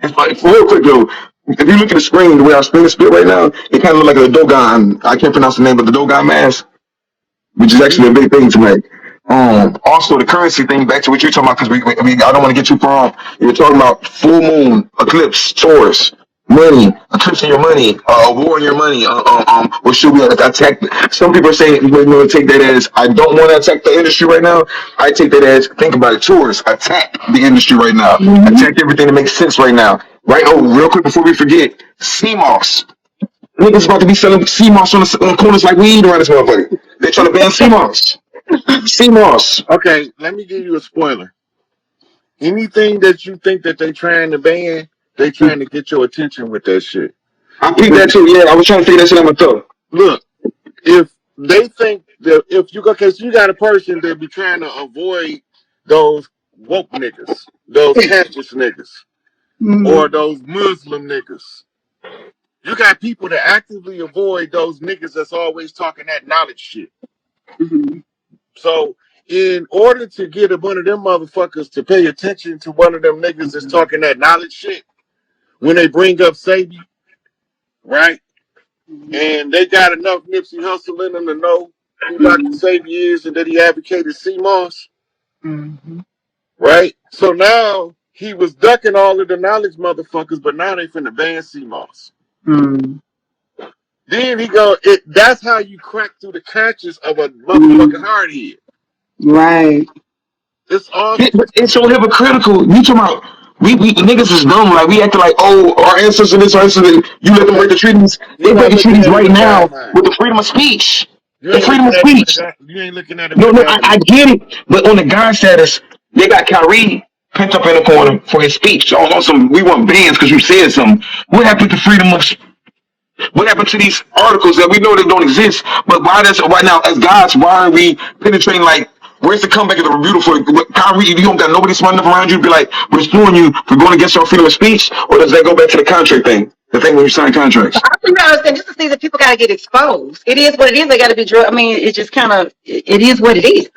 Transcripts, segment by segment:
It's like, for real quick though, if you look at the screen, the way I spin the spit right now, it kind of look like a Dogon. I can't pronounce the name, but the Dogon mask, which is actually a big thing to make. Also the currency thing, back to what you're talking about, because I don't want to get too far off. You're talking about full moon, eclipse, Taurus, money, eclipse in your money, war in your money. Or should we attack? Some people are saying we want to take that as I don't want to attack the industry right now. I take that as think about it, Taurus, attack the industry right now, attack everything that makes sense right now. Right? Oh, real quick before we forget, CMOS. Niggas about to be selling CMOS on the corners like weed around this motherfucker. They're trying to ban CMOS. CMOS. Okay, let me give you a spoiler. Anything that you think that they trying to ban, they trying to get your attention with that shit. I peeped that too. Yeah, I was trying to figure that shit out myself. Look, if they think that if you go, cause you got a person that be trying to avoid those woke niggas, those campus niggas, or those Muslim niggas. You got people that actively avoid those niggas that's always talking that knowledge shit. So, in order to get one of them motherfuckers to pay attention to one of them niggas that's talking that knowledge shit, when they bring up Sabi, right? And they got enough Nipsey Hussle in them to know who Dr. Sabi is and that he advocated CMOS, right? So now he was ducking all of the knowledge motherfuckers, but now they finna ban CMOS. Then he go, that's how you crack through the conscience of a motherfucking hardhead. Right. It's all. It's so hypocritical. You talking about we niggas is dumb. Like we acting like, oh, our ancestors this, our ancestors. You let them break the treaties. They break the treaties right now with the freedom of speech. The freedom of speech. You ain't looking at it. No, I get it. But on the God status, they got Kyrie pent up in the corner for his speech. So on some, we want bans because you said something. What happened to freedom of speech? What happened to these articles that we know that don't exist? But why now, as gods, why are we penetrating like, where's the comeback of the beautiful? Kyrie, you don't got nobody smart enough around you to be like, we're suing you for going against our freedom of speech? Or does that go back to the contract thing? The thing when you sign contracts? I think I understand. Just to see that people got to get exposed. It is what it is. They got to be drug. I mean, it just kind of, it is what it is.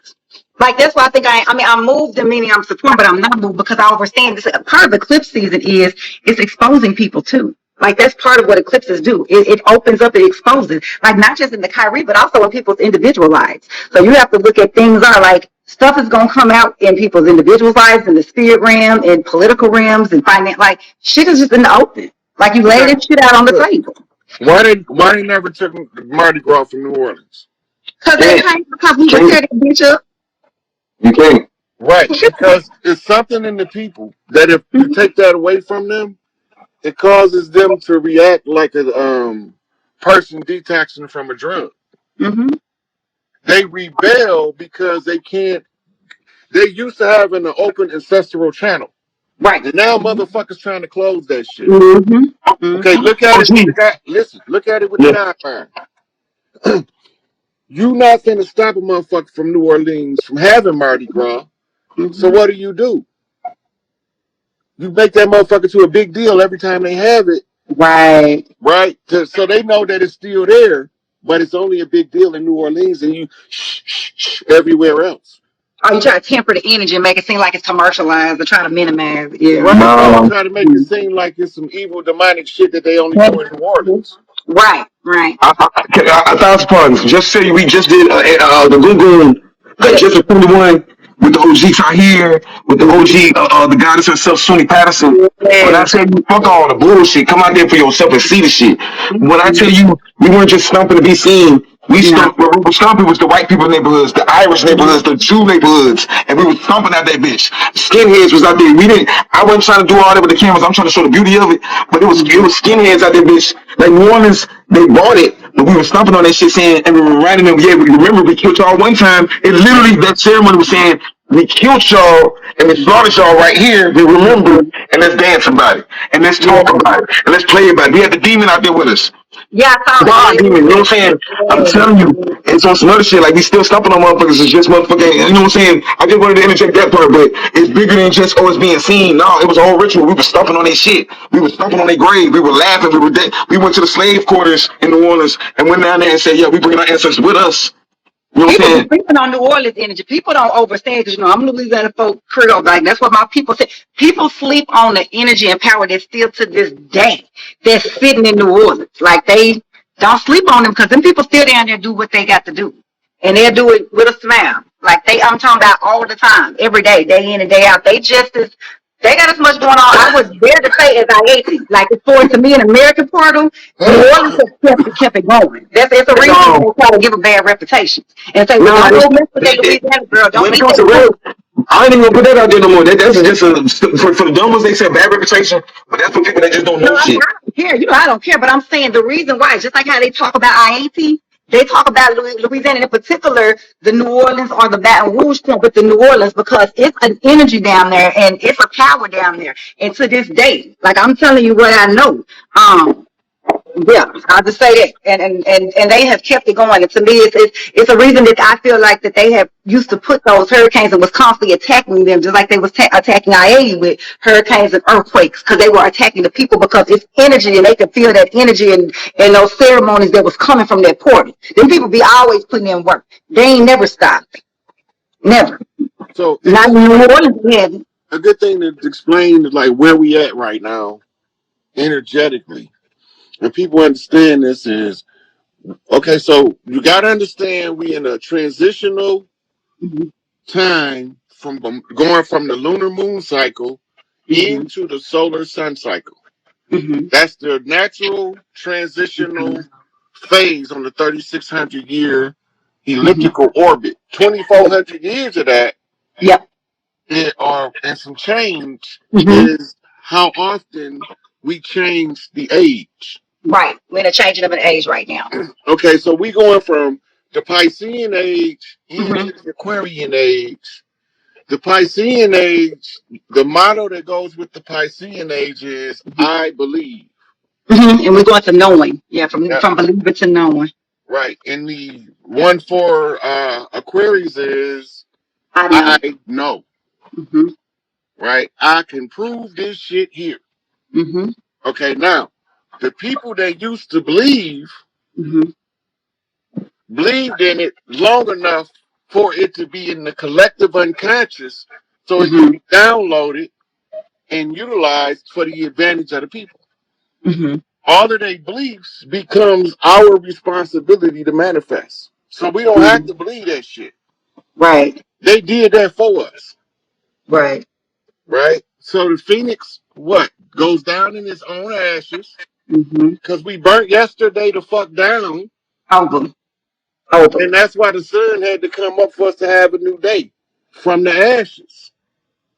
Like, that's why I think I'm moved, and meaning I'm supporting, but I'm not moved because I understand this. Part of Eclipse season is it's exposing people too. Like, that's part of what eclipses do. It opens up, it exposes, like not just in the Kyrie, but also in people's individual lives. So you have to look at things are like stuff is going to come out in people's individual lives, in the spirit realm, in political realms, and finance. Like, shit is just in the open. Like, you lay that shit out on the table. Why they never took Mardi Gras from New Orleans? Because we were tearing that bitch up. You can't. Right, because it's something in the people that if you take that away from them, it causes them to react like a person detoxing from a drug. They rebel because they can't. They used to having an open ancestral channel, right? And now motherfuckers trying to close that shit. Okay, look at it. Listen, look at it with the guideline. You not finna stop a motherfucker from New Orleans from having Mardi Gras. So what do? You make that motherfucker to a big deal every time they have it. Right. So they know that it's still there, but it's only a big deal in New Orleans and you everywhere else. Oh, you try to temper the energy and make it seem like it's commercialized or try to minimize it. Yeah. Right. Try to make it seem like it's some evil demonic shit that they only do in New Orleans. Right. A 1,000 pardons. Just say we just did the Goon, just a 21. With the OG Tahir, with the OG, the goddess herself, Sunni Patterson. When I tell you, fuck all the bullshit, come out there for yourself and see the shit. When I tell you, we weren't just stomping to be seen. We stomping with the white people neighborhoods, the Irish neighborhoods, the Jew neighborhoods, and we were stomping out that bitch. Skinheads was out there. I wasn't trying to do all that with the cameras. I'm trying to show the beauty of it, but it was skinheads out there, bitch. Like New Orleans, they bought it, but we were stomping on that shit saying, and we were reminding them, yeah, we remember we killed y'all one time. It literally, that ceremony was saying, we killed y'all and we slaughtered y'all right here. We remember, and let's dance about it, and let's talk about it, and let's play about it. We had the demon out there with us. Yeah, I demon, you know what I'm saying? I'm telling you, it's on some other shit. Like we still stomping on motherfuckers. It's just motherfucking. You know what I'm saying? I just wanted to interject that part, but it's bigger than just it's being seen. No, it was a whole ritual. We were stomping on their shit. We were stomping on their grave. We were laughing. We went to the slave quarters in New Orleans and went down there and said, "Yeah, we bringing our ancestors with us." You know what I'm People saying? be sleeping on New Orleans energy. People don't overstand because, I'm Louisiana folk Creole. Like, that's what my people say. People sleep on the energy and power that's still to this day that's sitting in New Orleans. Like, they don't sleep on them because them people still down there do what they got to do. And they'll do it with a smile. Like, I'm talking about all the time, every day in and day out. They got as much going on. I would dare to say as I like, as far as to me, an American portal, New Orleans has kept it going. It's a reason they try to give a bad reputation and say, well, don't go mess with that Louisiana girl. Don't When it eat comes to that. rap, I ain't even gonna put that out there no more. That's just for the dumb ones. They said bad reputation, but that's for people that just don't know shit. I don't care. I don't care. But I'm saying the reason why, just like how they talk about IAT, they talk about Louisiana in particular, the New Orleans or the Baton Rouge point, but the New Orleans because it's an energy down there and it's a power down there. And to this day, like I'm telling you what I know. Yeah, I'll just say that, and they have kept it going. And to me, it's a reason that I feel like that they have used to put those hurricanes and was constantly attacking them, just like they was attacking IA with hurricanes and earthquakes, because they were attacking the people because it's energy and they could feel that energy and those ceremonies that was coming from that portal. Them people be always putting in work. They ain't never stopped, never. So Not in New Orleans, yeah. a good thing to explain like where we at right now, energetically, and people understand this is okay. So you got to understand we in a transitional time from going from the lunar moon cycle into the solar sun cycle. That's the natural transitional phase on the 3,600 year elliptical orbit. 2,400 years of that, Yep. And some change is how often we change the age. Right. We're in a changing of an age right now. Okay, so we going from the Piscean age into the Aquarian age. The Piscean age, the motto that goes with the Piscean age is "I believe." And we're going to knowing. Yeah, from believer to knowing. Right. And the one for Aquarius is I know. know. Right. I can prove this shit here. Okay. Now, the people that used to believed in it long enough for it to be in the collective unconscious, so it can be downloaded and utilized for the advantage of the people. All of their beliefs becomes our responsibility to manifest. So we don't have to believe that shit. Right. They did that for us. Right. Right? So the phoenix, what? Goes down in its own ashes. Because we burnt yesterday the fuck down. Over. And that's why the sun had to come up for us to have a new day from the ashes.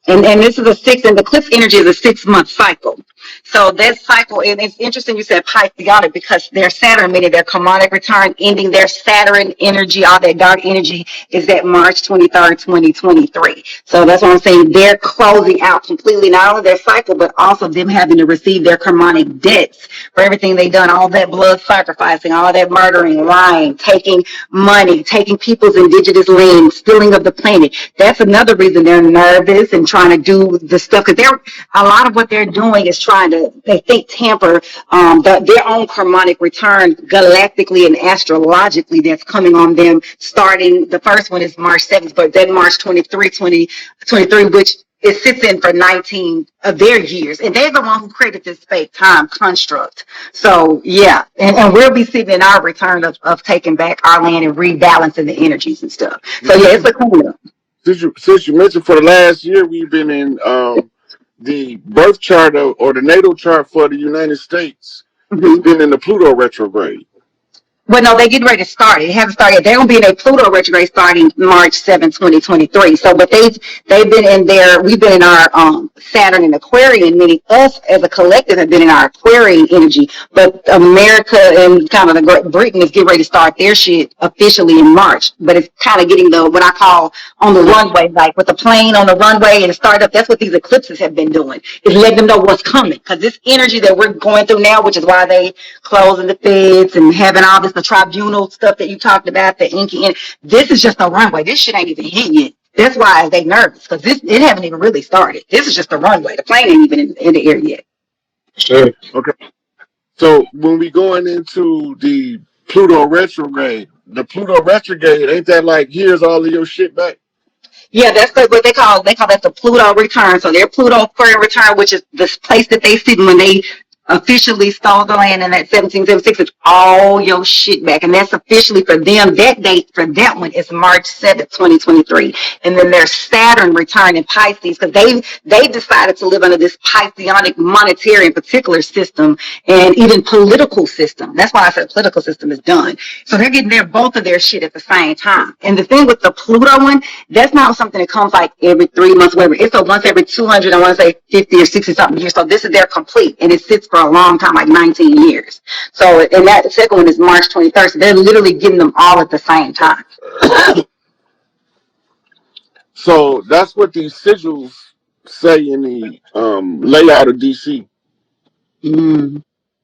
And this is and the eclipse energy is a 6-month cycle. So that cycle, and it's interesting you said Pisceonic because their Saturn, meaning their harmonic return, ending their Saturn energy, all that dark energy is at March 23rd, 2023. So that's what I'm saying. They're closing out completely, not only their cycle, but also them having to receive their harmonic debts for everything they've done, all that blood sacrificing, all that murdering, lying, taking money, taking people's indigenous land, stealing of the planet. That's another reason they're nervous and trying to do the stuff, because a lot of what they're doing is trying to, they think, tamper their own harmonic return galactically and astrologically that's coming on them. Starting, the first one is March 7th, but then March 2023, which it sits in for 19 of their years, and they're the one who created this fake time construct. So yeah, and we'll be sitting in our return of taking back our land and rebalancing the energies and stuff. So yeah, it's a cleanup. Since you mentioned for the last year, we've been in the birth chart or the natal chart for the United States. It's been in the Pluto retrograde. Well, no, they're getting ready to start it. It hasn't started yet. They're going to be in a Pluto retrograde starting March 7, 2023. So, but they've been in there. We've been in our Saturn and Aquarian, meaning us as a collective have been in our Aquarian energy. But America and kind of the Great Britain is getting ready to start their shit officially in March. But it's kind of getting what I call on the runway, like with the plane on the runway and the startup. That's what these eclipses have been doing, is letting them know what's coming. Because this energy that we're going through now, which is why they closing the feds and having all this, the tribunal stuff that you talked about, the inky, and this is just a runway. This shit ain't even hit yet. That's why they nervous, because it haven't even really started. This is just a runway. The plane ain't even in the air yet. Sure. Okay. So when we going into the Pluto retrograde. The Pluto retrograde, ain't that like, here's all of your shit back? Yeah, that's what they call that the Pluto return. So their Pluto square return, which is this place that they sit when they officially stole the land in that 1776, is all your shit back. And that's officially for them. That date for that one is March 7th, 2023. And then there's Saturn return in Pisces, because they decided to live under this Pisceanic monetary in particular system and even political system. That's why I said political system is done. So they're getting both of their shit at the same time. And the thing with the Pluto one, that's not something that comes like every 3 months, whatever. It's a once every 200, I want to say 50 or 60 something years. So this is their complete, and it sits for a long time, like 19 years. So, and that second one is March 23rd. So they're literally getting them all at the same time. So that's what these sigils say in the layout of DC. Mm.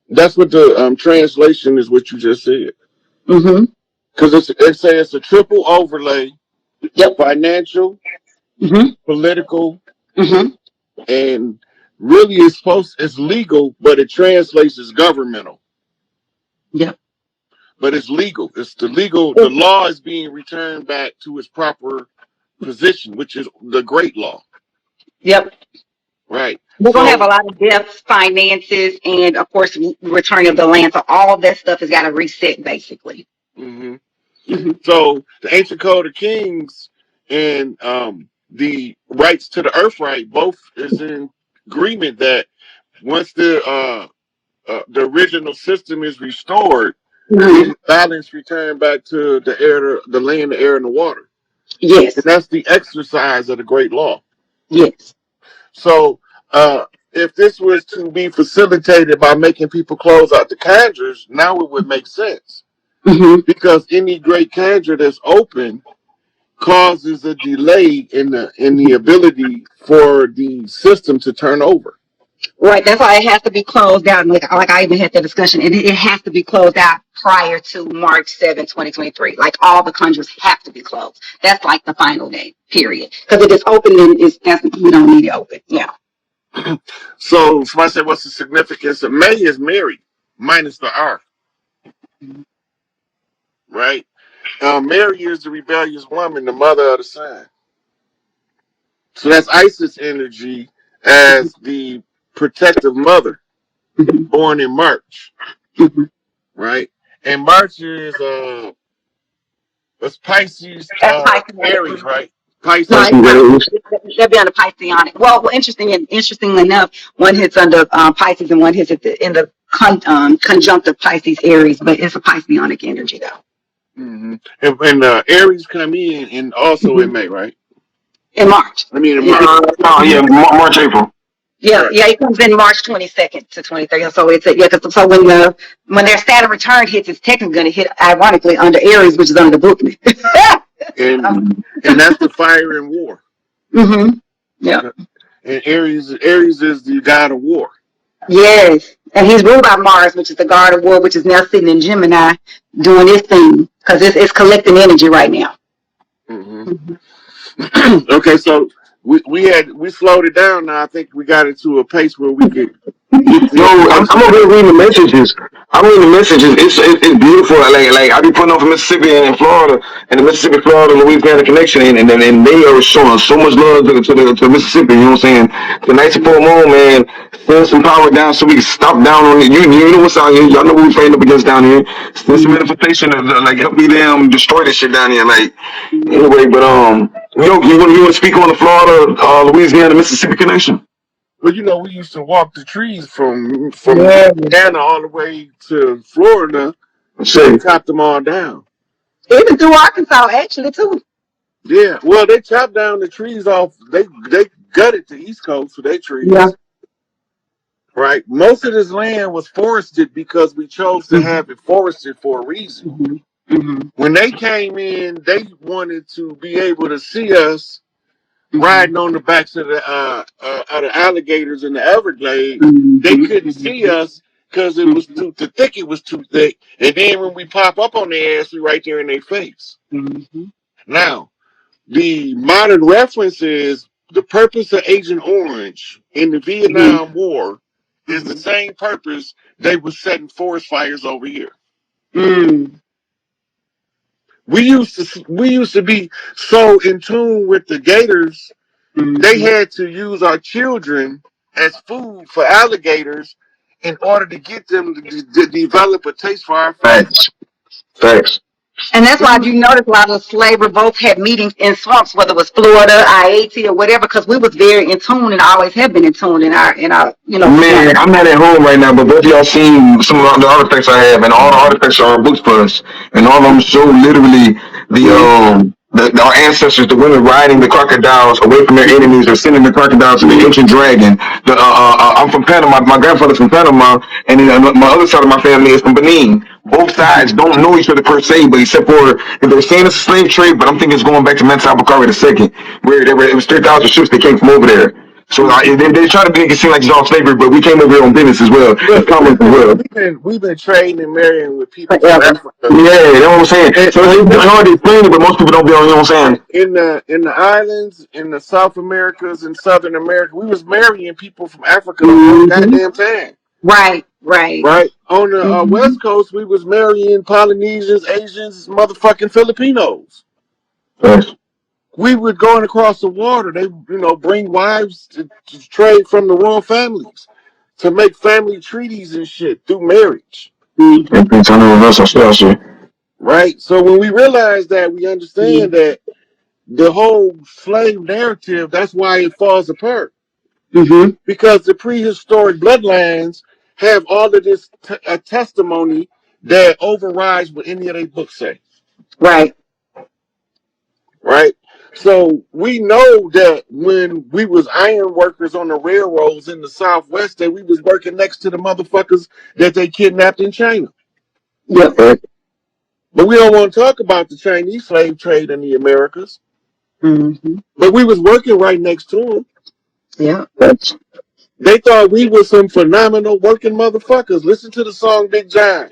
That's what the translation is. What you just said. Mm-hmm. Because it says it's a triple overlay. Yep. Financial, Mm-hmm. political, Mm-hmm. and really it's legal, but it translates as governmental. Yep. But it's legal. The law is being returned back to its proper position, which is the great law. Yep. Right. We're going to have a lot of debts, finances, and of course, return of the land. So all of that stuff has got to reset, basically. Mm-hmm. Mm-hmm. So the ancient code of kings and the rights to the earth right both is in agreement that once the original system is restored, Mm-hmm. balance returned back to the air, the land, the air, and the water. Yes. And that's the exercise of the great law. Yes. So if this was to be facilitated by making people close out the conjures, now it would make sense. Mm-hmm. Because any great conjure that's open causes a delay in the ability for the system to turn over. Right. That's why it has to be closed out. And like I even had that discussion. It has to be closed out prior to March 7th, 2023. Like all the conjures have to be closed. That's like the final day, period. Because if it's open, then we don't need it open. Yeah. So somebody said, what's the significance of May is Mary, minus the R. Right? Mary is the rebellious woman, the mother of the sun. So that's Isis energy as the protective mother, born in March. Right? And March is that's Pisces, Aries, right? Pisces. No, they'll be under Pisceanic. Well, interestingly enough, one hits under Pisces and one hits in the conjunct Pisces Aries, but it's a Pisceanic energy though. Mm-hmm. And Aries come in also in May, right? In March. I mean, in March. March, April. Yeah, right. Yeah, it comes in March 22nd to 23rd. So it's so when their Saturn return hits, it's technically going to hit ironically under Aries, which is under the Bookman. and that's the fire and war. Mm-hmm. Yeah. And Aries is the god of war. Yes, and he's ruled by Mars, which is the god of war, which is now sitting in Gemini doing its thing because it's collecting energy right now. Mm-hmm. Okay, so we slowed it down now. I think we got it to a pace where we could. No, I'm over here reading the messages. I'm reading the messages. It's beautiful. Like I be putting on from Mississippi and Florida, and the Mississippi, Florida, Louisiana connection, and they are showing so much love to Mississippi. You know what I'm saying? The night before moon, man, send some power down so we can stop down on it. You know what's out here. Y'all know what we're fighting up against down here. Send some manifestation of like help me them destroy this shit down here. Like anyway, but you want to speak on the Florida, Louisiana, Mississippi connection? Well, we used to walk the trees from Louisiana all the way to Florida. So they chopped them all down. Even through Arkansas, actually, too. Yeah, well, they chopped down the trees off. They gutted the East Coast for their trees. Yeah. Right. Most of this land was forested because we chose to have it forested for a reason. Mm-hmm. When they came in, they wanted to be able to see us riding on the backs of the alligators in the Everglades. They couldn't see us because it was the thicket was too thick. And then when we pop up on their ass, we right there in their face. Mm-hmm. Now, the modern reference is the purpose of Agent Orange in the Vietnam War is the same purpose they were setting forest fires over here. Mm. We used to be so in tune with the gators. They had to use our children as food for alligators in order to get them to develop a taste for our food. Facts. Facts. And that's why you notice a lot of slave revolts had meetings in swamps, whether it was Florida, IAT, or whatever, because we was very in tune and always have been in tune in our Man, I'm not at home right now, but both of y'all seen some of the artifacts I have, and all the artifacts are books for us, and all of them show literally our ancestors, the women riding the crocodiles away from their enemies, or sending the crocodiles to the ancient dragon. I'm from Panama. My grandfather's from Panama, and then my other side of my family is from Benin. Both sides don't know each other per se, but except for if they're saying it's a slave trade, but I'm thinking it's going back to Mensa Bakari II, where it was 3,000 ships that came from over there. So they try to make it seem like it's all slavery, but we came over here on business as well. We've been trading and marrying with people from Africa. Yeah, you know what I'm saying. So it's hard to explain it, but most people don't be on. You know what I'm saying? In the islands, in the South Americas, in Southern America, we was marrying people from Africa the whole goddamn time. Right. On the West Coast, we was marrying Polynesians, Asians, motherfucking Filipinos. Yes. We were going across the water. They, bring wives to trade from the royal families to make family treaties and shit through marriage. Right. So when we realize that, we understand that the whole slave narrative, that's why it falls apart. Because the prehistoric bloodlines have all of this testimony that overrides what any of their books say. Right. So we know that when we was iron workers on the railroads in the Southwest, that we was working next to the motherfuckers that they kidnapped in China. Yep. But we don't want to talk about the Chinese slave trade in the Americas. But we was working right next to them. Yeah. They thought we were some phenomenal working motherfuckers. Listen to the song Big John.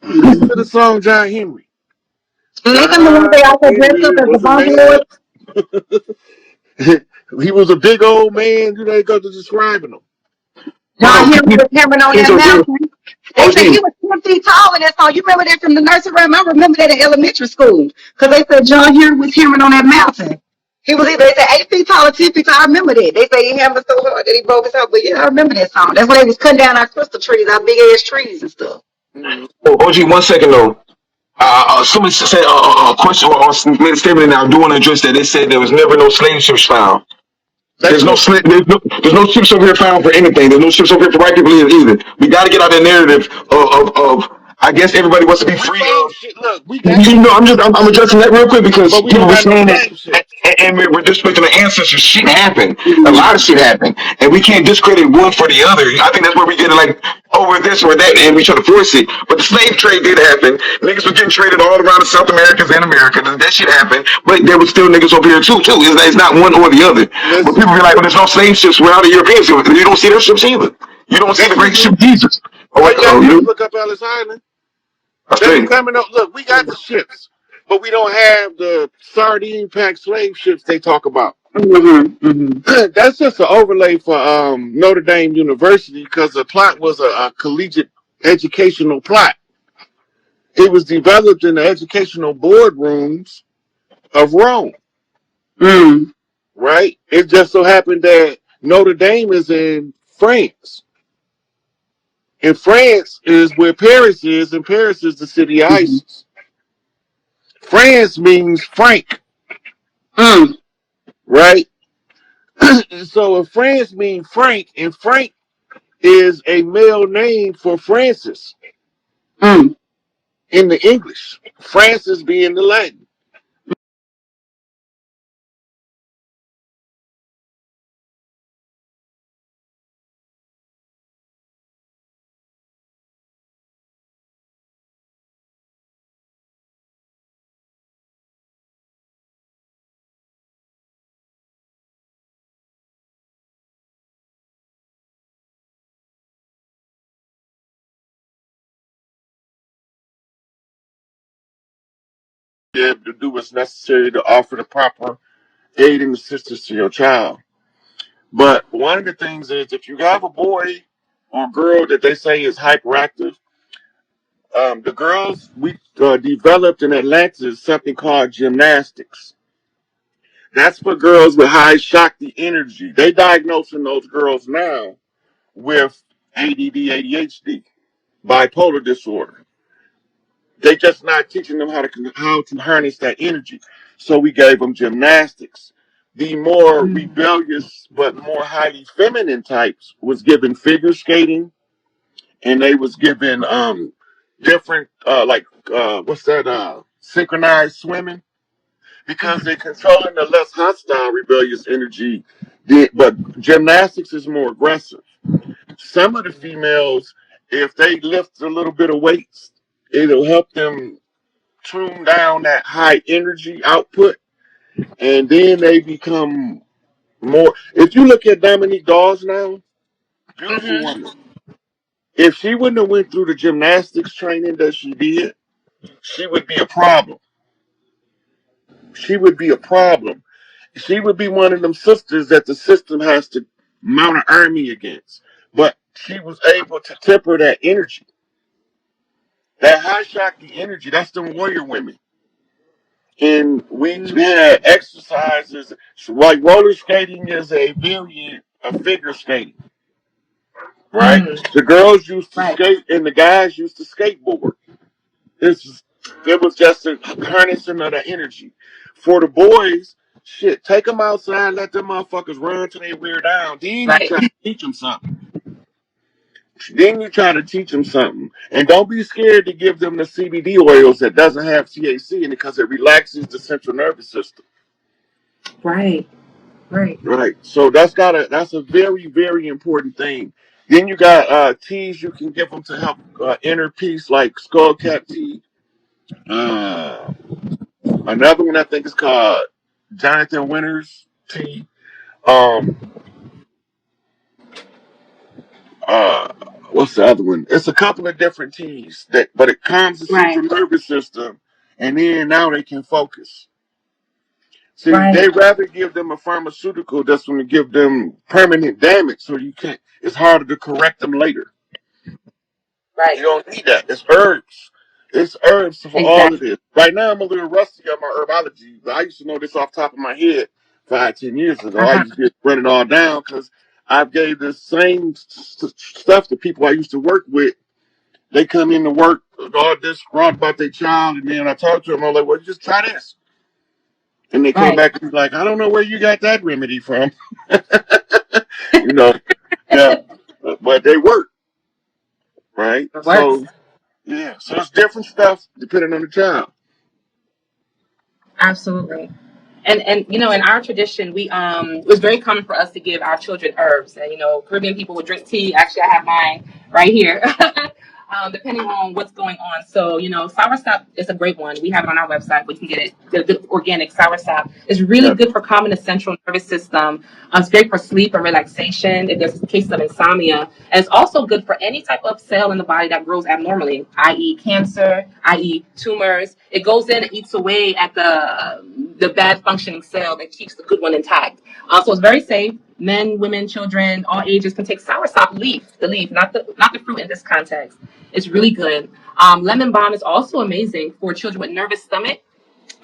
Listen to the song John Henry. John Henry was a man. He was a big old man. They go to describing him. John Henry was hammering on that mountain. They said he was 10 feet tall in that song. You remember that from the nursery rhyme? I remember that in elementary school. Because they said John Henry was hammering on that mountain. He was either, they said 8 feet tall or 10 feet tall. I remember that. They say he hammered so hard that he broke his heart. But yeah, I remember that song. That's when they was cutting down our crystal trees, our big ass trees and stuff. OG, 1 second though. Someone said a question or made a statement, and I do want to address that. They said there was never no slave ships found. There's no ships over here found for anything. There's no ships over here for white people either. We got to get out of the narrative of I guess everybody wants to be free. Look, I'm addressing that real quick because people were saying that, and we're disrespecting the ancestors. Shit happened. A lot of shit happened, and we can't discredit one for the other. I think that's where we get it, like over this or that, and we try to force it. But the slave trade did happen. Niggas were getting traded all around the South Americas and America. That shit happened, but there was still niggas over here too. It's not one or the other. But people be like, well, there's no slave ships without the Europeans. You don't see their ships either. You don't see the great ship Jesus. You look up Ellis Island. They coming up. Look, we got the ships, but we don't have the sardine pack slave ships they talk about. That's just an overlay for Notre Dame University because the plot was a collegiate educational plot. It was developed in the educational boardrooms of Rome. Right? It just so happened that Notre Dame is in France. And France is where Paris is, and Paris is the city of Isis. France means Frank. Right? So if France means Frank, and Frank is a male name for Francis in the English, Francis being the Latin. To do what's necessary to offer the proper aid and assistance to your child. But one of the things is if you have a boy or girl that they say is hyperactive, The girls we developed in Atlanta is something called gymnastics. That's for girls with high Shakti energy. They diagnosing those girls now with ADD, ADHD, bipolar disorder. They just not teaching them how to harness that energy. So we gave them gymnastics. The more rebellious but more highly feminine types was given figure skating, and they was given different what's that synchronized swimming, because they're controlling the less hostile rebellious energy. But gymnastics is more aggressive. Some of the females, if they lift a little bit of weights, it'll help them tune down that high energy output, and then they become more. If you look at Dominique Dawes now, beautiful woman. If she wouldn't have went through the gymnastics training that she did, she would be a problem. She would be a problem. She would be one of them sisters that the system has to mount an army against. But she was able to temper that energy. That high Shakti energy, that's them warrior women. And we had exercises, like roller skating is a variant of figure skating, right? The girls used to skate and the guys used to skateboard. It's, it was just a harnessing of the energy. For the boys, shit, take them outside, let them motherfuckers run till they wear down. Then you try to teach them something. And don't be scared to give them the CBD oils that doesn't have THC in it, because it relaxes the central nervous system. Right. So that's a very, very important thing. Then you got teas you can give them to help inner peace, like skullcap tea. Uh, Another one I think is called Jonathan Winters tea. Um, uh, what's the other one? It's a couple of different teas but it calms the central nervous system, and then now they can focus. See, they rather give them a pharmaceutical that's going to give them permanent damage, so you can't. It's harder to correct them later. You don't need that. It's herbs. It's herbs for all of this. Right now, I'm a little rusty on my herbology, but I used to know this off the top of my head 5, 10 years ago. I used to just run it all down because I gave the same stuff to people I used to work with. They come in to work all distraught about their child, and then I talk to them. I'm like, "Well, just try this," and they come back and be like, "I don't know where you got that remedy from," you know. Yeah, but they work, right? So. Yeah, so it's different stuff depending on the child. Absolutely. And you know, in our tradition, we it was very common for us to give our children herbs. And you know, Caribbean people would drink tea. Actually, I have mine right here. Depending on what's going on. So, you know, soursop is a great one. We have it on our website. We can get it. The organic soursop is really good for calming the central nervous system. It's great for sleep and relaxation if there's cases of insomnia. And it's also good for any type of cell in the body that grows abnormally, i.e. cancer, i.e. tumors. It goes in and eats away at the bad functioning cell that keeps the good one intact. So it's very safe. Men, women, children, all ages can take soursop the leaf, not the fruit in this context. It's really good. Lemon balm is also amazing for children with nervous stomach.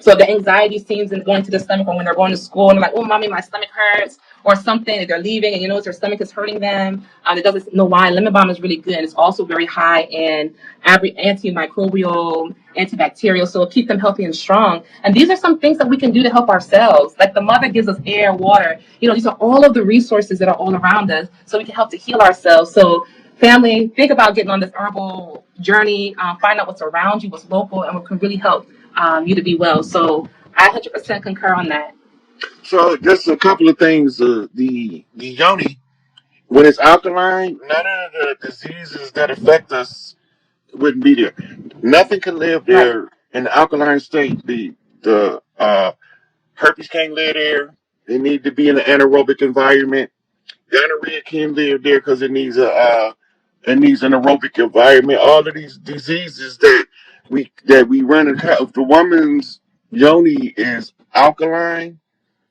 So the anxiety seems in going to the stomach, or when they're going to school and they're like, "Oh, mommy, my stomach hurts," or something, and they're leaving and you know their stomach is hurting them. It doesn't know why. Lemon balm is really good. And it's also very high in antimicrobial, antibacterial, so it'll keep them healthy and strong. And these are some things that we can do to help ourselves. Like the mother gives us air, water. You know, these are all of the resources that are all around us, so we can help to heal ourselves. So family, think about getting on this herbal journey. Find out what's around you, what's local, and what can really help you to be well. So I 100% concur on that. So just a couple of things. The yoni, when it's alkaline, none of the diseases that affect us wouldn't be there. Nothing can live there in the alkaline state. The herpes can't live there. They need to be in an anaerobic environment. Gonorrhea can live there because it needs an aerobic environment. All of these diseases that we run into. If the woman's yoni is alkaline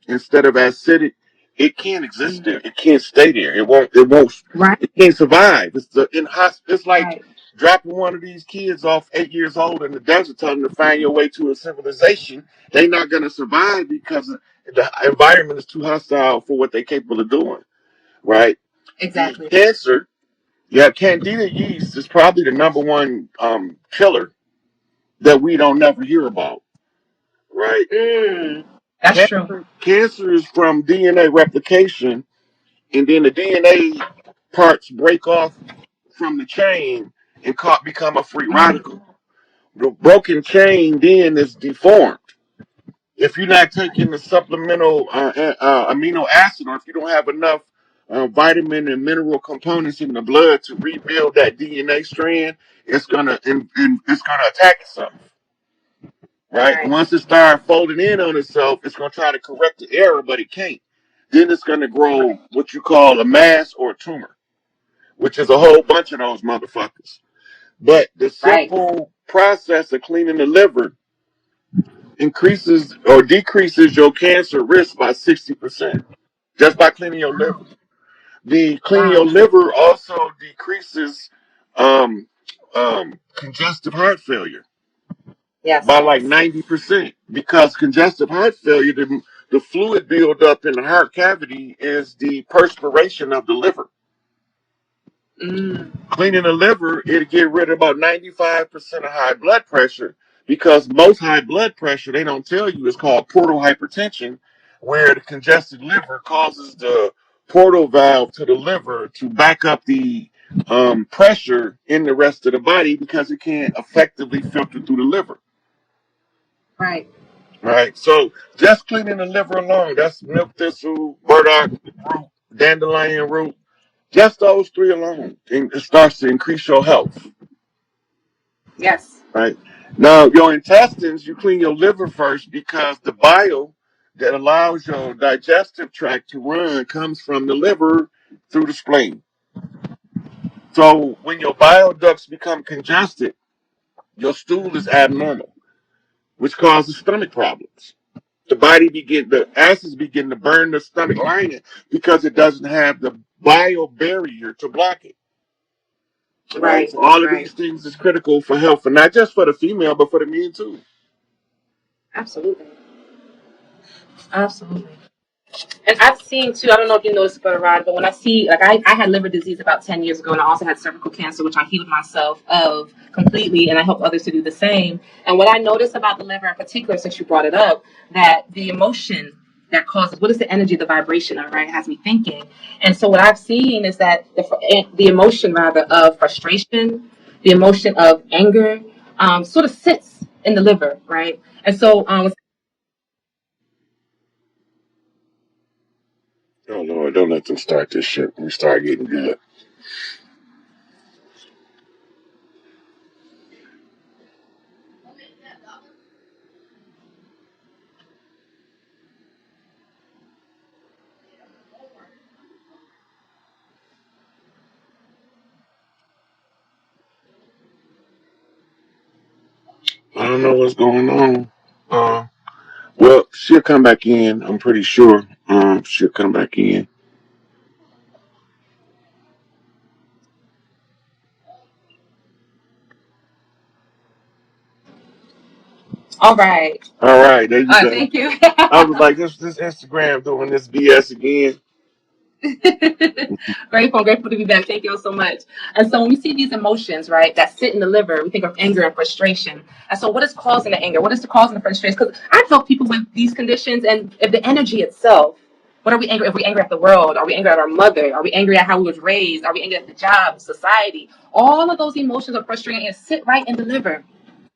instead of acidic, It can't exist there. It can't stay there. It won't. It won't. Right. It can't survive. It's the in hospital. It's like Right. dropping one of these kids off 8 years old in the desert, telling them to find your way to a civilization. They're not going to survive because the environment is too hostile for what they're capable of doing. Right. The Exactly. cancer. Yeah, Candida yeast is probably the number one killer that we don't never hear about. Right. That's true. Cancer is from DNA replication, and then the DNA parts break off from the chain and become a free radical. The broken chain then is deformed. If you're not taking the supplemental amino acid, or if you don't have enough vitamin and mineral components in the blood to rebuild that DNA strand, it's gonna it's gonna attack itself. Right? Once it starts folding in on itself, it's gonna try to correct the error, but it can't. Then it's gonna grow what you call a mass or a tumor, which is a whole bunch of those motherfuckers. But the Right. simple process of cleaning the liver increases or decreases your cancer risk by 60% just by cleaning your liver. The cleaning your Wow. liver also decreases congestive heart failure Yes. by like 90% because congestive heart failure, the fluid buildup in the heart cavity is the perspiration of the liver. Cleaning the liver, it'll get rid of about 95% of high blood pressure because most high blood pressure, they don't tell you, is called portal hypertension, where the congested liver causes the portal valve to the liver to back up the pressure in the rest of the body because it can't effectively filter through the liver. Right. Right. So just cleaning the liver alone, that's milk thistle, burdock root, dandelion root. Just those three alone, it starts to increase your health. Yes. Right. Now, your intestines, you clean your liver first because the bile that allows your digestive tract to run comes from the liver through the spleen. So when your bile ducts become congested, your stool is abnormal, which causes stomach problems. The acids begin to burn the stomach lining because it doesn't have the bile barrier to block it. Right. So all of these things is critical for health, and not just for the female, but for the men too. Absolutely. Absolutely. And I've seen too, I don't know if you noticed about Rod, but when I see, like, I had liver disease about 10 years ago, and I also had cervical cancer, which I healed myself of completely, and I help others to do the same. And what I noticed about the liver in particular, since you brought it up, that the emotion that causes, what is the energy, the vibration of, right, has me thinking. And so what I've seen is that the emotion, rather, of frustration, the emotion of anger, sort of sits in the liver, right? And so Oh Lord, don't let them start this shit. We start getting good. I don't know what's going on. Well, she'll come back in. I'm pretty sure. She'll come back in. all right. All right, there you go. Thank you. I was like, this Instagram doing this BS again. Grateful to be back. Thank you all so much. And so when we see these emotions, right, that sit in the liver, we think of anger and frustration. And so what is causing the anger? What is the causing the frustration? Because I've helped people with these conditions, and if the energy itself, what are we angry? If we angry at the world? Are we angry at our mother? Are we angry at how we was raised? Are we angry at the job, society? All of those emotions are frustrating and sit right in the liver.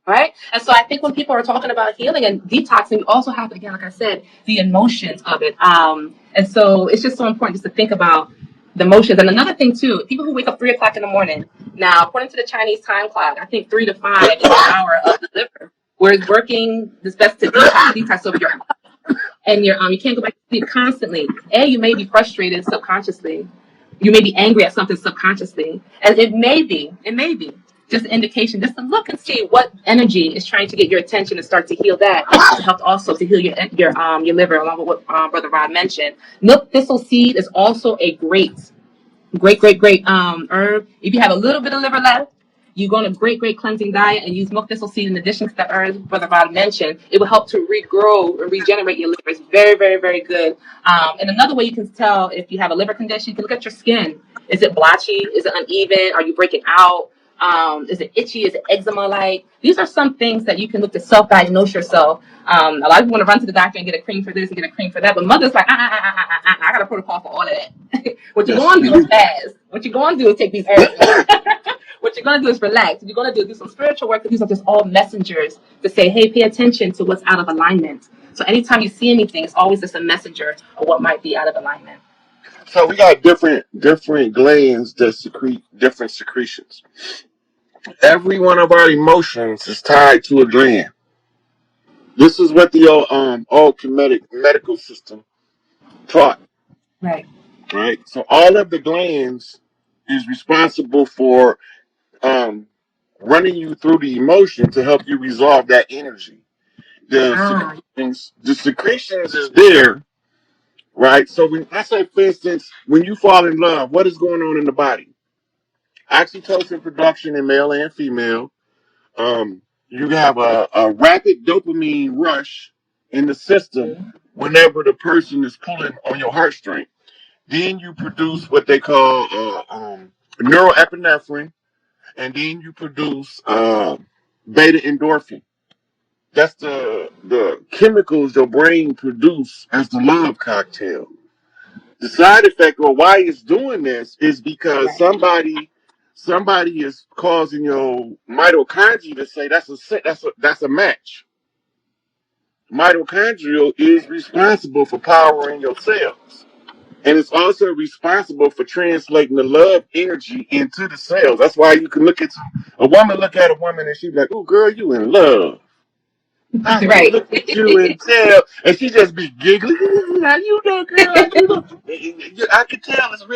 Right. And so I think when people are talking about healing and detoxing, we also have, again, like I said, the emotions of it. And so it's just so important just to think about the emotions. And another thing, too, people who wake up 3 o'clock in the morning. Now, according to the Chinese time clock, I think 3 to 5 is the hour of the liver, where it's working this best to detox over your and you can't go back to sleep constantly. And you may be frustrated subconsciously. You may be angry at something subconsciously. And it may be. just an indication, just to look and see what energy is trying to get your attention and start to heal that. To help also to heal your liver, along with what Brother Rod mentioned. Milk thistle seed is also a great herb. If you have a little bit of liver left, you go on a great cleansing diet and use milk thistle seed in addition to the herbs Brother Rod mentioned. It will help to regrow or regenerate your liver. It's very good. And another way you can tell if you have a liver condition, you can look at your skin. Is it blotchy? Is it uneven? Are you breaking out? Is it itchy? Is it eczema like? These are some things that you can look to self-diagnose yourself. A lot of people want to run to the doctor and get a cream for this and get a cream for that, but mother's like, I got a protocol for all of that. What you're going to do is fast. What you're going to do is take these herbs. What you're going to do is relax. What you're going to do some spiritual work. These are just all messengers to say, hey, pay attention to what's out of alignment. So anytime you see anything, it's always just a messenger of what might be out of alignment. So we got different glands that secrete different secretions. Every one of our emotions is tied to a gland. This is what the old Kemetic medical system taught. Right. Right. So all of the glands is responsible for running you through the emotion to help you resolve that energy. The secretions is there, right? So when I say, for instance, when you fall in love, what is going on in the body? Oxytocin production in male and female. You have a rapid dopamine rush in the system whenever the person is pulling on your heartstring. Then you produce what they call neuroepinephrine, and then you produce beta endorphin. That's the chemicals your brain produce as the love cocktail. The side effect or why it's doing this is because somebody is causing your mitochondria to say that's a match. Mitochondrial is responsible for powering your cells. And it's also responsible for translating the love energy into the cells. That's why you can look at a woman and she's like, "Oh, girl, you in love." I can Right. look at you and tell, and she just be giggling. How you know, girl? How you know? I can tell it's real.